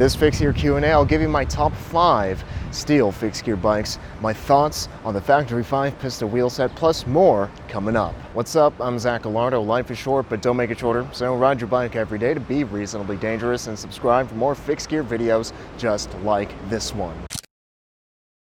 this Fix Gear Q&A, I'll give you my top 5 steel fixed gear bikes, my thoughts on the Factory 5 Pista Wheelset, plus more coming up. What's up? I'm Zach Gallardo. Life is short, but don't make it shorter. So ride your bike every day to be reasonably dangerous, and subscribe for more fixed gear videos just like this one.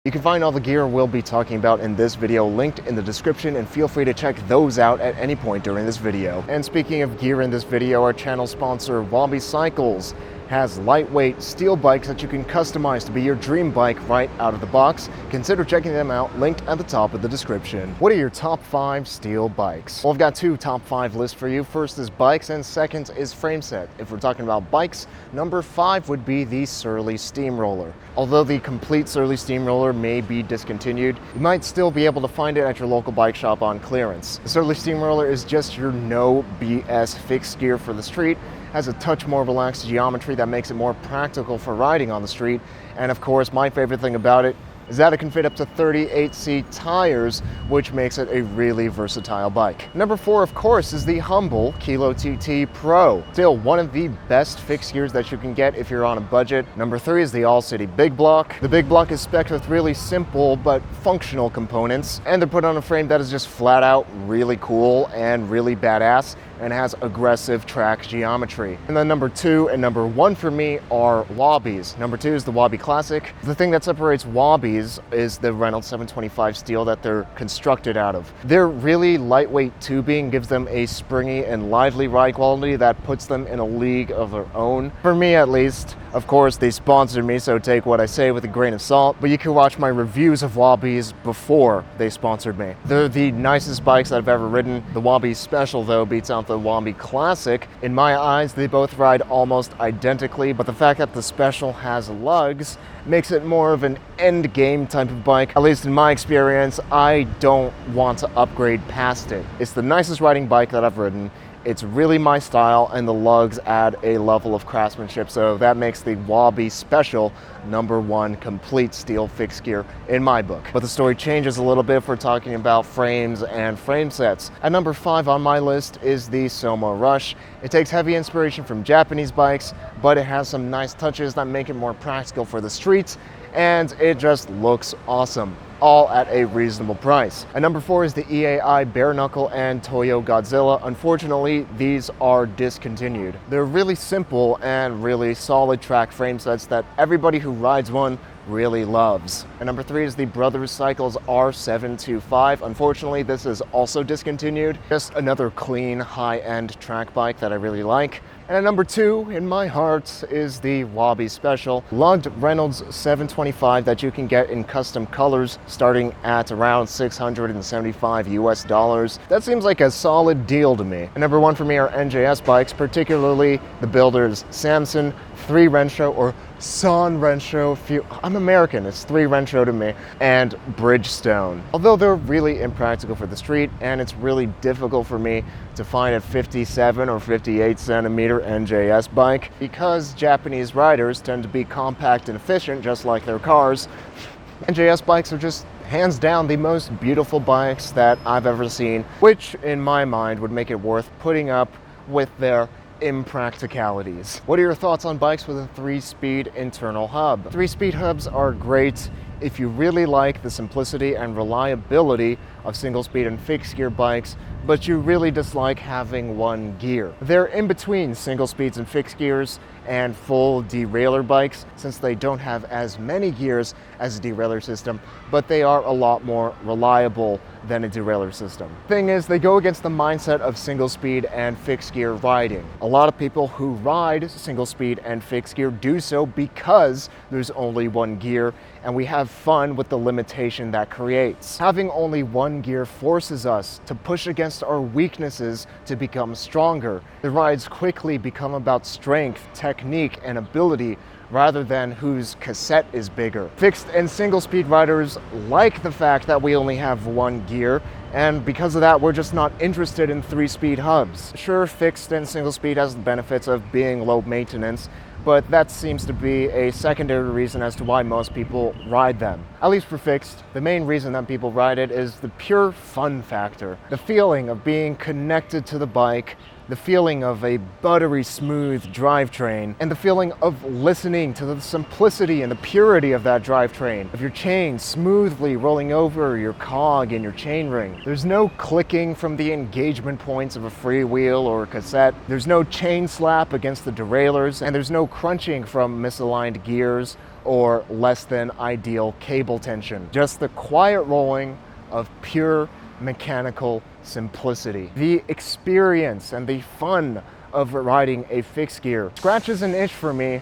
You can find all the gear we'll be talking about in this video linked in the description, and feel free to check those out at any point during this video. And speaking of gear in this video, our channel sponsor Wabi Cycles has lightweight steel bikes that you can customize to be your dream bike right out of the box. Consider checking them out, linked at the top of the description. What are your top 5 steel bikes? Well, I've got 2 top 5 lists for you. First is bikes and second is Frameset. If we're talking about bikes, number 5 would be the Surly Steamroller. Although the complete Surly Steamroller may be discontinued, you might still be able to find it at your local bike shop on clearance. The Surly Steamroller is just your no BS fixed gear for the street. Has a touch more relaxed geometry that makes it more practical for riding on the street. And of course, my favorite thing about it is that it can fit up to 38C tires, which makes it a really versatile bike. Number 4, of course, is the humble Kilo TT Pro. Still one of the best fixed gears that you can get if you're on a budget. Number 3 is the All City Big Block. The Big Block is spec'd with really simple but functional components, and they're put on a frame that is just flat out really cool and really badass, and has aggressive track geometry. And then number 2 and number 1 for me are Wabis. Number 2 is the Wabi Classic. The thing that separates Wabis is the Reynolds 725 steel that they're constructed out of. Their really lightweight tubing gives them a springy and lively ride quality that puts them in a league of their own. For me at least. Of course, they sponsored me, so take what I say with a grain of salt, but you can watch my reviews of Wabis before they sponsored me. They're the nicest bikes I've ever ridden. The Wabi Special, though, beats out the Wabi Classic. In my eyes, they both ride almost identically, but the fact that the Special has lugs makes it more of an end game type of bike. At least in my experience, I don't want to upgrade past it. It's the nicest riding bike that I've ridden. It's really my style, and the lugs add a level of craftsmanship, so that makes the Wabi Special number 1 complete steel fixed gear in my book. But the story changes a little bit if we're talking about frames and frame sets. At number 5 on my list is the Soma Rush. It takes heavy inspiration from Japanese bikes, but it has some nice touches that make it more practical for the streets, and it just looks awesome, all at a reasonable price. At number 4 is the EAI Bareknuckle and Toyo Godzilla. Unfortunately, these are discontinued. They're really simple and really solid track frame sets that everybody who rides one really loves. And number 3 is the Brothers Cycles R725. Unfortunately, this is also discontinued. Just another clean, high-end track bike that I really like. And at number 2 in my heart is the Wabi Special, lugged Reynolds 725 that you can get in custom colors starting at around $675 US. That seems like a solid deal to me. And number 1 for me are NJS bikes, particularly the builders Samson, 3 Rensho, or Son Rensho. I'm American, it's 3 Rensho to me, and Bridgestone. Although they're really impractical for the street, and it's really difficult for me to find a 57 or 58 centimeter NJS bike, because Japanese riders tend to be compact and efficient just like their cars. NJS bikes are just hands down the most beautiful bikes that I've ever seen, which in my mind would make it worth putting up with their impracticalities. What are your thoughts on bikes with a 3-speed internal hub? 3-speed hubs are great if you really like the simplicity and reliability of single-speed and fixed gear bikes, but you really dislike having one gear. They're in between single speeds and fixed gears and full derailleur bikes, since they don't have as many gears as a derailleur system, but they are a lot more reliable than a derailleur system. Thing is, they go against the mindset of single speed and fixed gear riding. A lot of people who ride single speed and fixed gear do so because there's only one gear, and we have fun with the limitation that creates. Having only one gear forces us to push against our weaknesses to become stronger. The rides quickly become about strength, technique, and ability, rather than whose cassette is bigger. Fixed and single speed riders like the fact that we only have one gear, and because of that, we're just not interested in 3-speed hubs. Sure, fixed and single speed has the benefits of being low maintenance, but that seems to be a secondary reason as to why most people ride them. At least for fixed, the main reason that people ride it is the pure fun factor. The feeling of being connected to the bike, the feeling of a buttery smooth drivetrain, and the feeling of listening to the simplicity and the purity of that drivetrain, of your chain smoothly rolling over your cog and your chainring. There's no clicking from the engagement points of a freewheel or a cassette. There's no chain slap against the derailleurs, and there's no crunching from misaligned gears or less than ideal cable tension. Just the quiet rolling of pure mechanical simplicity. The experience and the fun of riding a fixed gear scratches an itch for me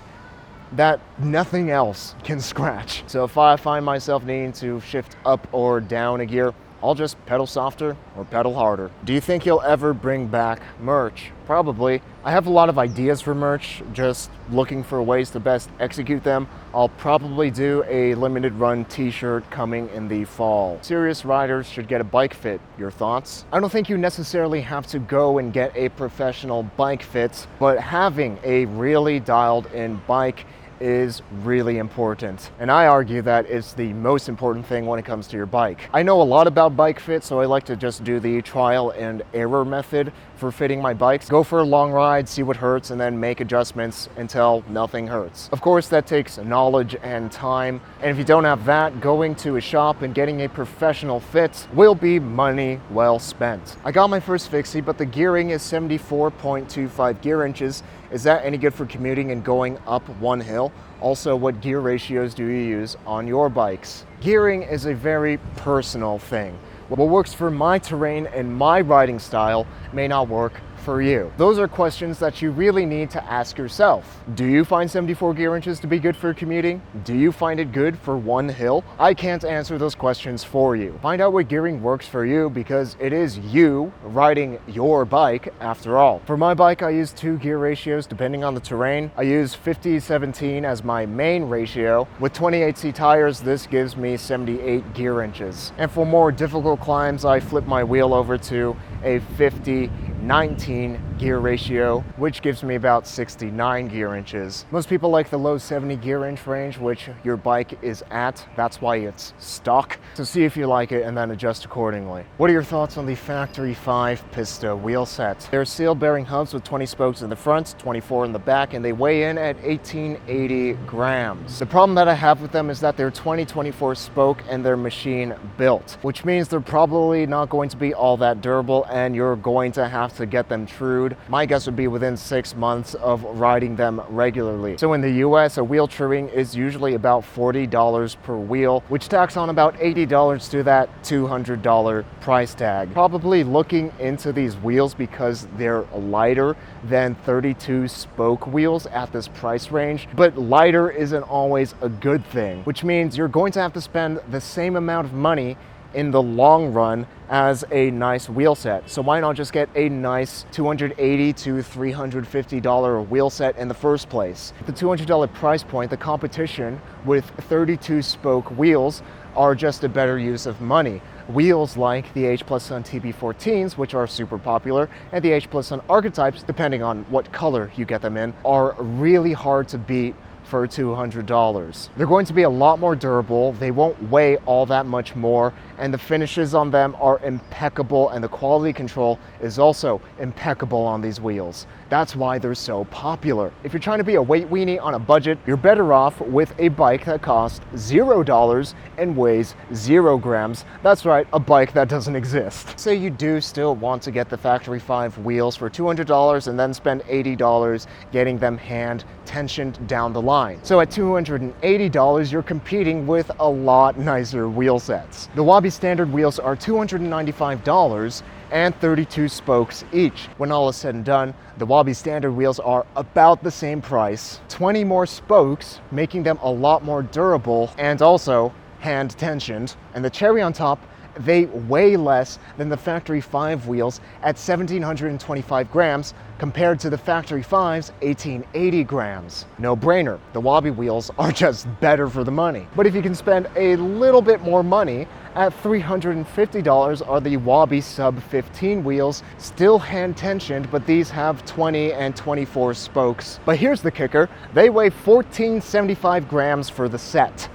that nothing else can scratch. So if I find myself needing to shift up or down a gear, I'll just pedal softer or pedal harder. Do you think you'll ever bring back merch? Probably. I have a lot of ideas for merch, just looking for ways to best execute them. I'll probably do a limited run t-shirt coming in the fall. Serious riders should get a bike fit. Your thoughts? I don't think you necessarily have to go and get a professional bike fit, but having a really dialed in bike is really important. And I argue that it's the most important thing when it comes to your bike. I know a lot about bike fit, so I like to just do the trial and error method for fitting my bikes. Go for a long ride, see what hurts, and then make adjustments until nothing hurts. Of course, that takes knowledge and time. And if you don't have that, going to a shop and getting a professional fit will be money well spent. I got my first Fixie, but the gearing is 74.25 gear inches. Is that any good for commuting and going up one hill? Also, what gear ratios do you use on your bikes? Gearing is a very personal thing. What works for my terrain and my riding style may not work for you. Those are questions that you really need to ask yourself. Do you find 74 gear inches to be good for commuting? Do you find it good for one hill? I can't answer those questions for you. Find out what gearing works for you, because it is you riding your bike after all. For my bike, I use 2 gear ratios depending on the terrain. I use 50-17 as my main ratio. With 28C tires, this gives me 78 gear inches. And for more difficult climbs, I flip my wheel over to a 50-19 gear ratio, which gives me about 69 gear inches. Most people like the low 70 gear inch range, which your bike is at. That's why it's stock. So see if you like it and then adjust accordingly. What are your thoughts on the Factory 5 Pista wheel set? They're seal bearing hubs with 20 spokes in the front, 24 in the back, and they weigh in at 1880 grams. The problem that I have with them is that they're 2024 spoke and they're machine built, which means they're probably not going to be all that durable, and you're going to have to get them trued. My guess would be within 6 months of riding them regularly. So in the US, a wheel truing is usually about $40 per wheel, which tacks on about $80 to that $200 price tag. Probably looking into these wheels because they're lighter than 32 spoke wheels at this price range, but lighter isn't always a good thing, which means you're going to have to spend the same amount of money in the long run as a nice wheel set. So why not just get a nice $280 to $350 wheel set in the first place? At the $200 price point, the competition with 32 spoke wheels are just a better use of money. Wheels like the H+Son TB-14s, which are super popular, and the H+Son Archetypes, depending on what color you get them in, are really hard to beat for $200. They're going to be a lot more durable, they won't weigh all that much more, and the finishes on them are impeccable, and the quality control is also impeccable on these wheels. That's why they're so popular. If you're trying to be a weight weenie on a budget, you're better off with a bike that costs $0 and weighs 0 grams. That's right, a bike that doesn't exist. Say you do still want to get the Factory 5 wheels for $200 and then spend $80 getting them hand tensioned down the line. So at $280, you're competing with a lot nicer wheel sets. The Wabi standard wheels are $295 and 32 spokes each. When all is said and done, the Wabi standard wheels are about the same price, 20 more spokes, making them a lot more durable and also hand tensioned. And the cherry on top, they weigh less than the Factory 5 wheels at 1,725 grams compared to the Factory 5's 1,880 grams. No brainer, the Wabi wheels are just better for the money. But if you can spend a little bit more money, at $350 are the Wabi Sub 15 wheels, still hand tensioned, but these have 20 and 24 spokes. But here's the kicker, they weigh 1,475 grams for the set.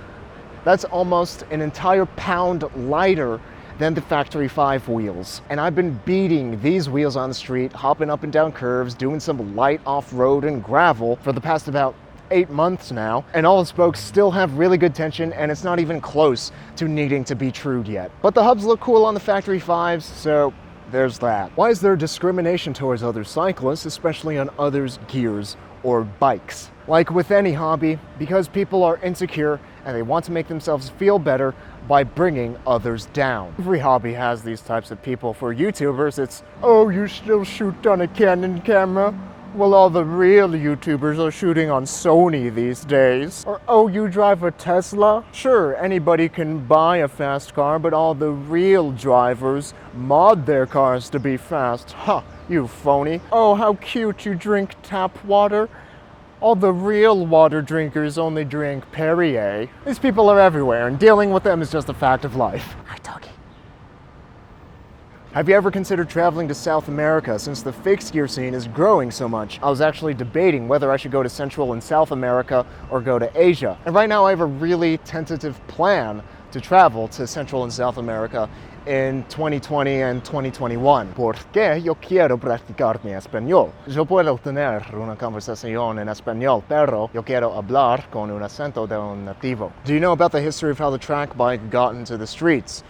That's almost an entire pound lighter than the Factory 5 wheels. And I've been beating these wheels on the street, hopping up and down curves, doing some light off-road and gravel for the past about 8 months now, and all the spokes still have really good tension, and it's not even close to needing to be trued yet. But the hubs look cool on the Factory 5s, so there's that. Why is there discrimination towards other cyclists, especially on others' gears or bikes? Like with any hobby, because people are insecure and they want to make themselves feel better by bringing others down. Every hobby has these types of people. For YouTubers, it's, oh, you still shoot on a Canon camera? Well, all the real YouTubers are shooting on Sony these days. Or, oh, you drive a Tesla? Sure, anybody can buy a fast car, but all the real drivers mod their cars to be fast. Ha, you phony. Oh, how cute, you drink tap water? All the real water drinkers only drink Perrier. These people are everywhere, and dealing with them is just a fact of life. Hi, doggy. Have you ever considered traveling to South America since the fixed gear scene is growing so much? I was actually debating whether I should go to Central and South America or go to Asia. And right now I have a really tentative plan to travel to Central and South America in 2020 and 2021. Porque yo quiero practicar mi español. Yo puedo tener una conversación en español, pero yo quiero hablar con un acento de un nativo. Do you know about the history of how the track bike got into the streets?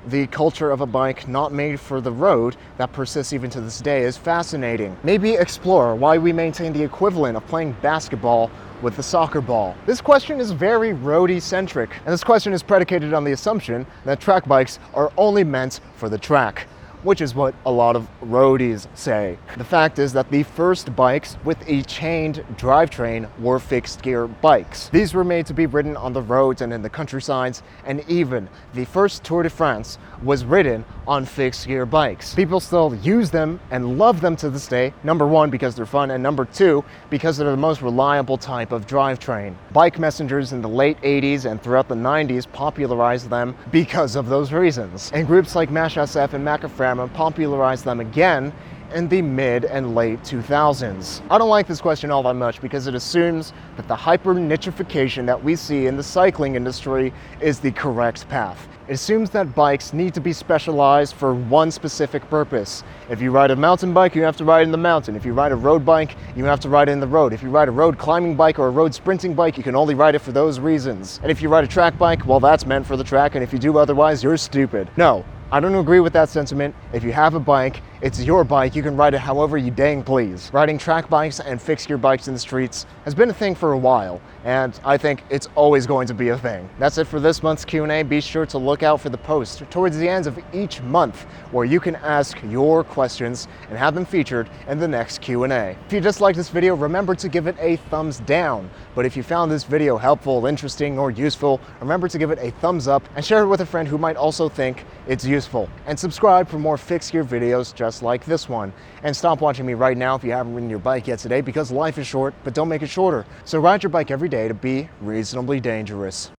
The culture of a bike not made for the road that persists even to this day is fascinating. Maybe explore why we maintain the equivalent of playing basketball with the soccer ball. This question is very roadie-centric, and this question is predicated on the assumption that track bikes are only meant for the track, which is what a lot of roadies say. The fact is that the first bikes with a chained drivetrain were fixed gear bikes. These were made to be ridden on the roads and in the countrysides, and even the first Tour de France was ridden on fixed gear bikes. People still use them and love them to this day, number one, because they're fun, and number two, because they're the most reliable type of drivetrain. Bike messengers in the late 80s and throughout the 90s popularized them because of those reasons. And groups like H+Son and Macaframa popularized them again in the mid and late 2000s. I don't like this question all that much because it assumes that the hyper-nichification that we see in the cycling industry is the correct path. It assumes that bikes need to be specialized for one specific purpose. If you ride a mountain bike, you have to ride in the mountain. If you ride a road bike, you have to ride in the road. If you ride a road climbing bike or a road sprinting bike, you can only ride it for those reasons. And if you ride a track bike, well, that's meant for the track, and if you do otherwise, you're stupid. No, I don't agree with that sentiment. If you have a bike, it's your bike. You can ride it however you dang please. Riding track bikes and fixed gear bikes in the streets has been a thing for a while, and I think it's always going to be a thing. That's it for this month's Q&A. Be sure to look out for the post towards the end of each month where you can ask your questions and have them featured in the next Q&A. If you disliked this video, remember to give it a thumbs down. But if you found this video helpful, interesting, or useful, remember to give it a thumbs up and share it with a friend who might also think it's useful. And subscribe for more fixed gear videos just like this one. And stop watching me right now if you haven't ridden your bike yet today, because life is short, but don't make it shorter. So ride your bike every day to be reasonably dangerous.